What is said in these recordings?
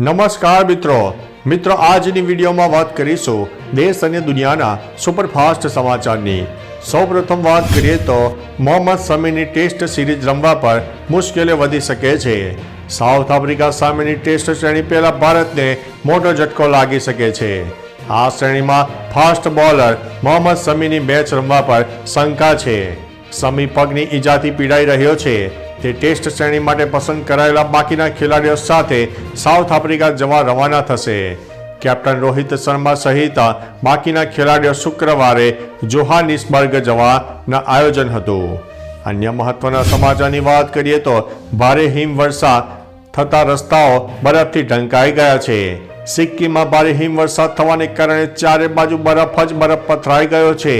નમસ્કાર મિત્રો આજની વિડીયોમાં વાત કરીશું દેશ અને દુનિયાના સુપરફાસ્ટ સમાચારની। સૌપ્રથમ વાત કરીએ તો મોહમ્મદ શમીની ટેસ્ટ સિરીઝ રમવા પર મુશ્કેલી વધી શકે છે। સાઉથ આફ્રિકા સામેની ટેસ્ટ શ્રેણી પહેલા ભારતને મોટો ઝટકો લાગી શકે છે। આ શ્રેણીમાં ફાસ્ટ બોલર મોહમ્મદ શમીની મેચ રમવા પર શંકા છે। શમી પગની ઈજાથી પીડાઈ રહ્યો છે। તે ટેસ્ટ શ્રેણી માટે પસંદ કરાયેલા બાકીના ખેલાડીઓ સાથે સાઉથ આફ્રિકા જવા રવાના થશે। કેપ્ટન રોહિત શર્મા સહિત બાકીના ખેલાડીઓ શુક્રવારે જોહાનિસબર્ગ જવાના આયોજન હતું। અન્ય મહત્વના સમાચારની વાત કરીએ તો ભારે હિમવર્ષા થતા રસ્તાઓ બરફથી ઢંકાઈ ગયા છે। સિક્કિમમાં ભારે હિમવર્ષા થવાને કારણે ચારે બાજુ બરફ જ બરફ પથરાઈ ગયો છે।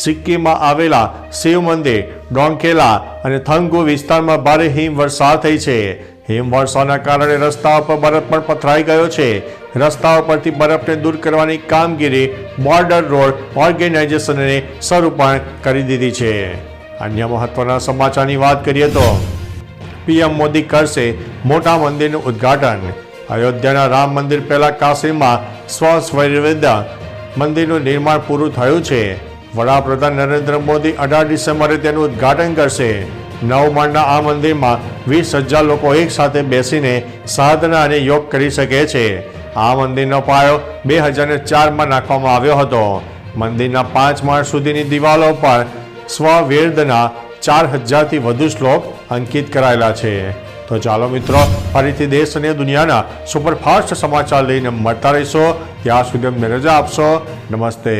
સિક્કિમમાં આવેલા શિવ મંદિર, ડોંગખેલા અને થંગુ વિસ્તારમાં ભારે હિમવર્ષા થઈ છે। હિમવર્ષાના કારણે રસ્તાઓ પર બરફ પણ પથરાઈ ગયો છે। રસ્તાઓ પરથી બરફને દૂર કરવાની કામગીરી બોર્ડર રોડ ઓર્ગેનાઇઝેશને શરૂ પણ કરી દીધી છે। અન્ય મહત્વના સમાચારની વાત કરીએ તો પીએમ મોદી કરશે મોટા મંદિરનું ઉદ્ઘાટન। અયોધ્યાના રામ મંદિર પહેલા કાશીમાં સ્વસ્વૈર્વેદ મંદિરનું નિર્માણ પૂરું થયું છે। વડાપ્રધાન નરેન્દ્ર મોદી 18 ડિસેમ્બરે તેનું ઉદ્ઘાટન કરશે। 9 માળના આ મંદિરમાં 20,000 લોકો એક સાથે બેસીને સાધના અને યોગ કરી શકે છે। આ મંદિરનો પાયો 2004માં નાખવામાં આવ્યો હતો। મંદિરના 5 માળ સુધીની દિવાલો પર સ્વવેદના 4,000થી વધુ શ્લોક અંકિત કરાયેલા છે। તો ચાલો મિત્રો, ફરીથી દેશ અને દુનિયાના સુપરફાસ્ટ સમાચાર લઈને મળતા રહીશો। ત્યાં સુધી અમને રજા આપશો। નમસ્તે।